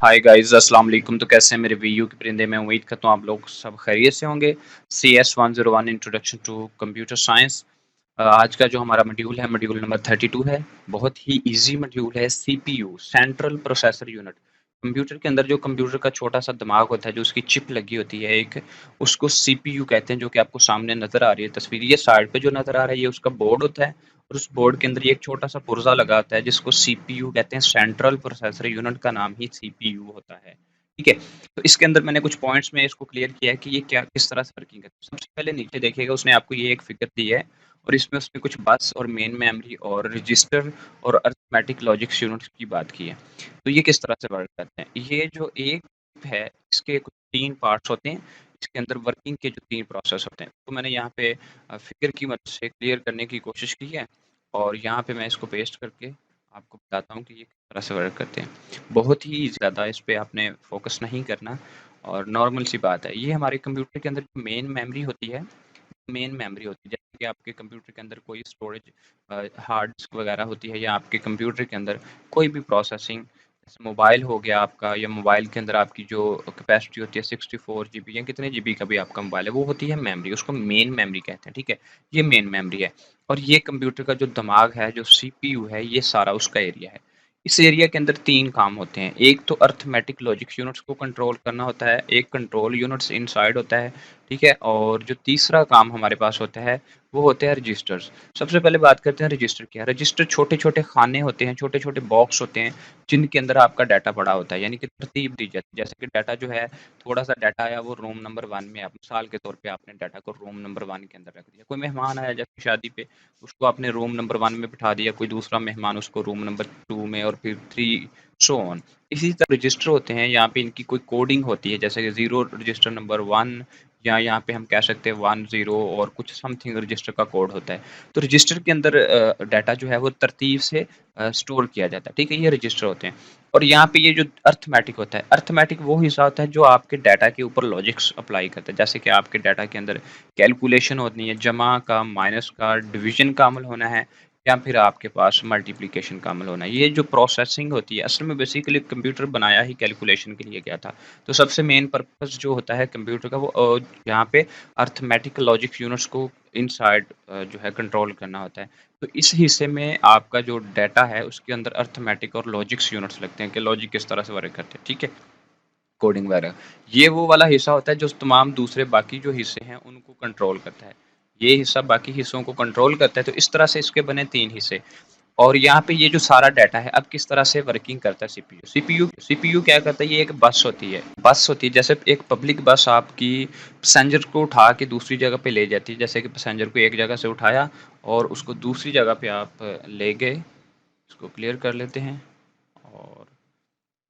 Hi guys अस्सलाम वालेकुम। तो कैसे हैं मेरे वीयू के परिंदे। मैं उम्मीद करता हूँ आप लोग सब खैरियत से होंगे। CS101 introduction to computer science. आज का जो हमारा मॉड्यूल है मॉड्यूल नंबर 32 है। बहुत ही इजी मॉड्यूल है। CPU central processor unit. Computer के अंदर जो कंप्यूटर का छोटा सा दिमाग होता है, जो उसकी चिप लगी होती है एक, उसको CPU कहते हैं। जो कि आपको सामने नजर आ रही है तस्वीर, ये साइड पे जो नजर आ रहा है ये उसका बोर्ड होता है। और उस बोर्ड के अंदर ये एक छोटा सा पुर्जा लगा होता है जिसको CPU कहते हैं। सेंट्रल प्रोसेसर यूनिट का नाम ही CPU होता है। ठीक है। तो इसके अंदर मैंने कुछ पॉइंट्स में इसको क्लियर किया है कि ये क्या किस तरह से वर्किंग है। सबसे पहले नीचे देखिएगा, उसने आपको ये एक फिगर दी है और इसमें उसने कुछ बस और मेन मेमोरी और रजिस्टर और अरिथमेटिक लॉजिक यूनिट्स की बात की है। तो ये किस तरह से वर्क करते हैं, ये जो एक है इसके कुछ तीन पार्ट्स होते हैं। इसके अंदर वर्किंग के जो तीन प्रोसेस होते हैं, तो मैंने यहाँ पे फिगर की मदद से क्लियर करने की कोशिश की है। और यहाँ पे मैं इसको पेस्ट करके आपको बताता हूँ कि ये किस तरह से वर्क करते हैं। बहुत ही ज़्यादा इस पे आपने फोकस नहीं करना और नॉर्मल सी बात है। ये हमारे कंप्यूटर के अंदर जो मेन मेमोरी होती है, मेन मेमोरी होती है। जैसे कि आपके कंप्यूटर के अंदर कोई स्टोरेज हार्ड डिस्क वगैरह होती है, या आपके कंप्यूटर के अंदर कोई भी प्रोसेसिंग, जैसे मोबाइल हो गया आपका, या मोबाइल के अंदर आपकी जो कैपेसिटी होती है 64 GB या कितने GB का भी आपका मोबाइल है, वो होती है मेमोरी। उसको मेन मेमोरी कहते हैं। ठीक है, ये मेन मेमोरी है। और ये कंप्यूटर का जो दिमाग है, जो CPU है, ये सारा उसका एरिया है। इस एरिया के अंदर तीन काम होते हैं। एक तो अरिथमेटिक लॉजिक यूनिट्स को कंट्रोल करना होता है, एक कंट्रोल यूनिट्स इनसाइड होता है। ठीक है, और जो तीसरा काम हमारे पास होता है वो होते हैं रजिस्टर्स। सबसे पहले बात करते हैं रजिस्टर क्या है। रजिस्टर छोटे छोटे खाने होते हैं, छोटे छोटे बॉक्स होते हैं जिनके अंदर आपका डाटा पड़ा होता है, यानी कि तरतीब दी जाती है। जैसे कि डाटा जो है, थोड़ा सा डाटा आया वो रूम नंबर 1 में, आप मिसाल के तौर पे आपने डाटा को रूम नंबर 1 के अंदर रख दिया। कोई मेहमान आया जैसे शादी पे, उसको आपने रूम नंबर 1 में बिठा दिया, कोई दूसरा मेहमान उसको रूम नंबर 2 में, और फिर 3 सो ऑन। इसी तरह रजिस्टर होते हैं, यहाँ पे इनकी कोई कोडिंग होती है, जैसे कि 0 रजिस्टर नंबर 1, या यहाँ पे हम कह सकते हैं 10 और कुछ समथिंग रजिस्टर का कोड होता है। तो रजिस्टर के अंदर डाटा जो है वो तरतीब से स्टोर किया जाता है। ठीक है, ये रजिस्टर होते हैं। और यहाँ पे ये जो अरिथमेटिक होता है, अरिथमेटिक वो हिस्सा होता है जो आपके डाटा के ऊपर लॉजिक्स अप्लाई करता है। जैसे कि आपके डाटा के अंदर कैलकुलेशन होनी है, जमा का, माइनस का, डिवीजन का अमल होना है, या फिर आपके पास मल्टीप्लिकेशन का अमल होना है। ये जो प्रोसेसिंग होती है, असल में बेसिकली कंप्यूटर बनाया ही कैलकुलेशन के लिए गया था। तो सबसे मेन पर्पस जो होता है कंप्यूटर का, वो यहाँ पे अरिथमेटिक लॉजिक यूनिट्स को इनसाइड जो है कंट्रोल करना होता है। तो इस हिस्से में आपका जो डाटा है उसके अंदर अरिथमेटिक और लॉजिक्स यूनिट्स लगते हैं कि लॉजिक किस तरह से वर्क करते हैं। ठीक है, कोडिंग वगैरह। ये वो वाला हिस्सा होता है जो तमाम दूसरे बाकी जो हिस्से हैं उनको कंट्रोल करता है। ये हिस्सा बाकी हिस्सों को कंट्रोल करता है। तो इस तरह से इसके बने तीन हिस्से। और यहाँ पे ये जो सारा डाटा है, अब किस तरह से वर्किंग करता है सीपीयू। सीपीयू क्या करता है, ये एक बस होती है जैसे एक पब्लिक बस आपकी पैसेंजर को उठा के दूसरी जगह पे ले जाती है। जैसे कि पैसेंजर को एक जगह से उठाया और उसको दूसरी जगह पे आप ले गए। इसको क्लियर कर लेते हैं और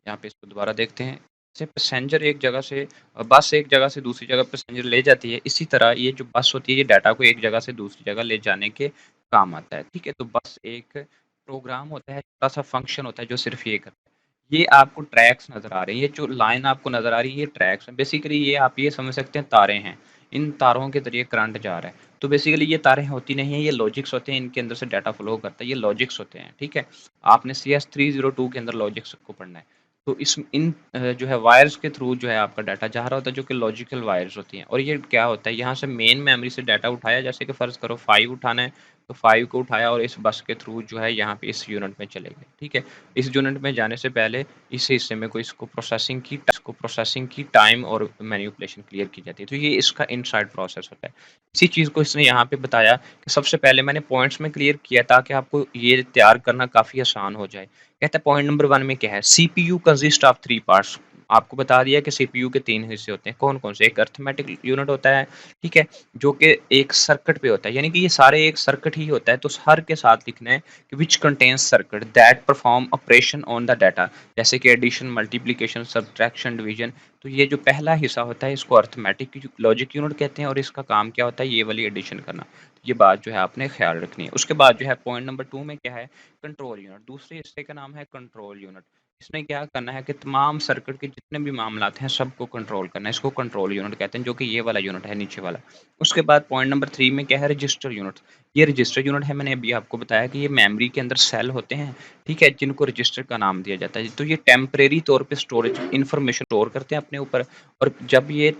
यहाँ पे इसको दोबारा देखते हैं। जैसे पैसेंजर एक जगह से, बस एक जगह से दूसरी जगह पैसेंजर ले जाती है, इसी तरह ये जो बस होती है ये डाटा को एक जगह से दूसरी जगह ले जाने के काम आता है। ठीक है, तो बस एक प्रोग्राम होता है, छोटा सा फंक्शन होता है जो सिर्फ ये करता है। ये आपको ट्रैक्स नजर आ रहे हैं, ये जो लाइन आपको नजर आ रही है ये ट्रैक्स है। बेसिकली ये आप ये समझ सकते हैं तारे हैं, इन तारों के जरिए करंट जा रहा है। तो बेसिकली ये तारें होती नहीं है, ये लॉजिक्स होते हैं, इनके अंदर से डाटा फ्लो करता है, ये लॉजिक्स होते हैं। ठीक है, आपने CS302 के अंदर लॉजिक्स को पढ़ना है। तो इस इन जो है वायर्स के थ्रू जो है आपका डाटा जा रहा होता है, जो कि लॉजिकल वायर्स होती हैं। और ये क्या होता है, यहाँ से मेन मेमोरी से डाटा उठाया, जैसे कि फ़र्ज़ करो 5 उठाना है, तो 5 को उठाया और इस बस के थ्रू जो है यहाँ पे इस यूनिट में चले गए। ठीक है, इस यूनिट में जाने से पहले इस हिस्से में कोई इसको प्रोसेसिंग की टाइम और मैनिपुलेशन क्लियर की जाती है। तो ये इसका इनसाइड प्रोसेस होता है। इसी चीज़ को इसने यहाँ पे बताया कि सबसे पहले मैंने पॉइंट्स में क्लियर किया ताकि आपको ये तैयार करना काफ़ी आसान हो जाए। कहता है पॉइंट नंबर 1 में क्या है, सीपीयू कंसिस्ट ऑफ 3 पार्ट्स। आपको बता दिया कि सीपीयू के 3 हिस्से होते हैं। कौन-कौन से? एक अरिथमेटिक यूनिट होता है, ठीक है, जो कि एक सर्किट पे होता है, यानी कि ये सारे एक सर्किट ही होता है। तो हर के साथ लिखना है कि which contains circuit that perform operation on the data, जैसे कि एडिशन, मल्टीप्लिकेशन, सब्ट्रैक्शन, डिवीजन। तो ये जो पहला हिस्सा होता है इसको अरिथमेटिक लॉजिक यूनिट कहते हैं और इसका काम क्या होता है, ये वाली एडिशन करना। ये बात जो है आपने ख्याल रखनी है। उसके बाद जो है पॉइंट नंबर 2 में क्या है, कंट्रोल यूनिट। दूसरे हिस्से का नाम है कंट्रोल यूनिट। इसने क्या करना है कि तमाम सर्किट के जितने भी मामलात हैं सबको कंट्रोल करना है। इसको कंट्रोल यूनिट कहते हैं, जो कि ये वाला यूनिट है नीचे वाला। उसके बाद पॉइंट नंबर 3 में क्या है, रजिस्टर यूनिट। ये रजिस्टर यूनिट है, मैंने अभी आपको बताया कि ये मेमोरी के अंदर सेल होते हैं, ठीक है? जिनको रजिस्टर का नाम दिया जाता है। तो ये टेम्परेरी तौर पे स्टोरेज इन्फॉर्मेशन स्टोर करते हैं अपने ऊपर, और जब ये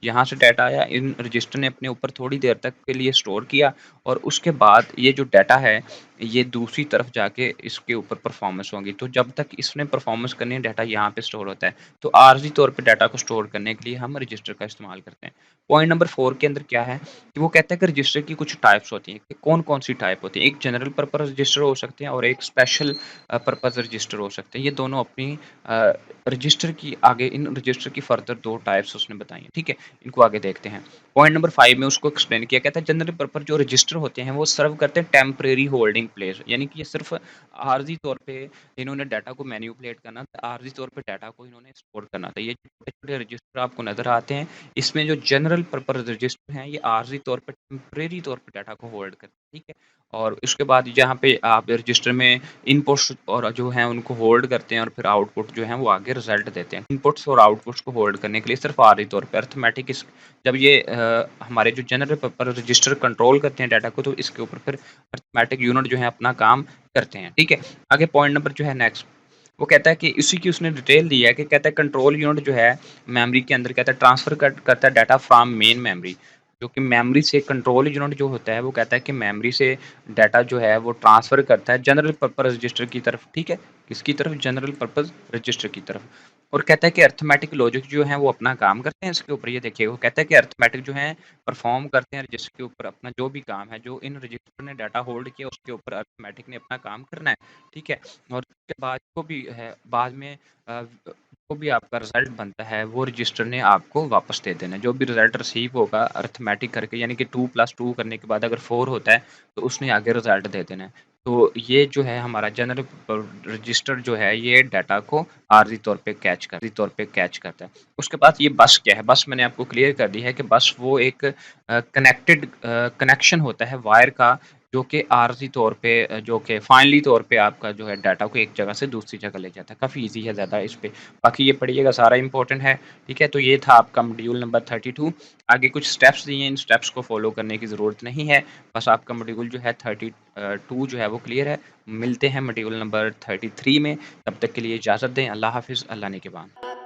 यहाँ से डाटा आया, इन रजिस्टर ने अपने ऊपर थोड़ी देर तक के लिए स्टोर किया, और उसके बाद ये जो डाटा है ये दूसरी तरफ जाके इसके ऊपर परफॉर्मेंस होगी। तो जब तक इसने परफॉर्मेंस करनी है, डाटा यहाँ पे स्टोर होता है। तो आर्जी तौर पे डाटा को स्टोर करने के लिए हम रजिस्टर का इस्तेमाल करते हैं। पॉइंट नंबर 4 के अंदर क्या है कि वो कहता है कि रजिस्टर की कुछ टाइप्स होती हैं, कि कौन-कौन सी टाइप होती है। एक जनरल पर्पस रजिस्टर हो सकते हैं और एक स्पेशल पर्पस रजिस्टर हो सकते हैं। ये दोनों अपनी रजिस्टर की आगे इन रजिस्टर की फर्दर 2 टाइप्स उसने बताई हैं, ठीक है? इनको आगे देखते हैं। पॉइंट नंबर 5 में उसको एक्सप्लेन किया, कहता है जनरल पर्पस जो रजिस्टर होते हैं वो सर्व करते हैं टेम्परेरी होल्डिंग प्लेस, यानी कि ये सिर्फ आर्जी तौर पे इन्होंने डाटा को मैनिपुलेट करना था, आर्जी तौर पे डाटा को इन्होंने स्टोर करना था। ये छोटे-छोटे रजिस्टर आपको नज़र आते हैं, इसमें जो जनरल पर्पस रजिस्टर हैं ये आर्जी तौर पे टेम्परेरी तौर पे डाटा को होल्ड करते हैं, ठीक है? और उसके बाद जहाँ पे आप रजिस्टर में इनपुट्स और जो हैं उनको होल्ड करते हैं, और फिर आउटपुट जो है वो आगे रिजल्ट देते हैं। इनपुट्स और आउटपुट्स को होल्ड करने के लिए सिर्फ आर्जी तौर पे अरिथमेटिक इस जब ये हमारे जो जनरल पर्पस रजिस्टर कंट्रोल करते हैं डाटा को, तो इसके ऊपर फिर अरिथमेटिक यूनिट जो है अपना काम करते हैं, ठीक है? आगे पॉइंट नंबर जो है नेक्स्ट, वो कहता है कि इसी की उसने डिटेल दी है, कि कहता है कंट्रोल यूनिट जो है मेमोरी के अंदर कहता है ट्रांसफर करता है डाटा फ्रॉम मेन मेमोरी, जो कि मेमोरी से कंट्रोल यूनिट जो होता है वो कहता है कि मेमोरी से डाटा जो है वो ट्रांसफर करता है जनरल पर्पस रजिस्टर की तरफ, ठीक है? किसकी तरफ? जनरल पर्पस रजिस्टर की तरफ। और कहता है कि अरिथमेटिक लॉजिक जो है वो अपना काम करते हैं इसके ऊपर। ये देखिए, वो कहता है कि अरिथमेटिक जो है परफॉर्म करते हैं रजिस्टर के ऊपर अपना जो भी काम है, जो इन रजिस्टर ने डाटा होल्ड किया उसके ऊपर अरिथमेटिक ने अपना काम करना है, ठीक है? और उसके बाद जो भी है बाद में जो भी आपका रिजल्ट बनता है वो रजिस्टर ने आपको वापस दे देना है। जो भी रिजल्ट रिसीव होगा अरिथमेटिक करके, यानी कि 2 + 2 करने के बाद अगर 4 होता है तो उसने आगे रिजल्ट दे देना है। तो ये जो है हमारा जनरल रजिस्टर जो है ये डाटा को आर्ज़ी तौर पे कैच करता है। उसके बाद ये बस क्या है? बस मैंने आपको क्लियर कर दी है कि बस वो एक कनेक्शन होता है वायर का, जो कि आर्ज़ी तौर पे जो कि फाइनली तौर पे आपका जो है डाटा को एक जगह से दूसरी जगह ले जाता है। काफ़ी ईज़ी है ज़्यादा इस पे। बाकी ये पढ़िएगा, सारा इम्पोर्टेंट है, ठीक है? तो ये था आपका मॉड्यूल नंबर 32। आगे कुछ स्टेप्स दिए हैं, इन स्टेप्स को फ़ॉलो करने की ज़रूरत नहीं है। बस आपका मॉड्यूल जो है 2 जो है वो क्लियर है। मिलते हैं मॉड्यूल नंबर 33 में, तब तक के लिए इजाज़त दें। अल्लाह हाफ़िज़, अल्लाह ने के बाद।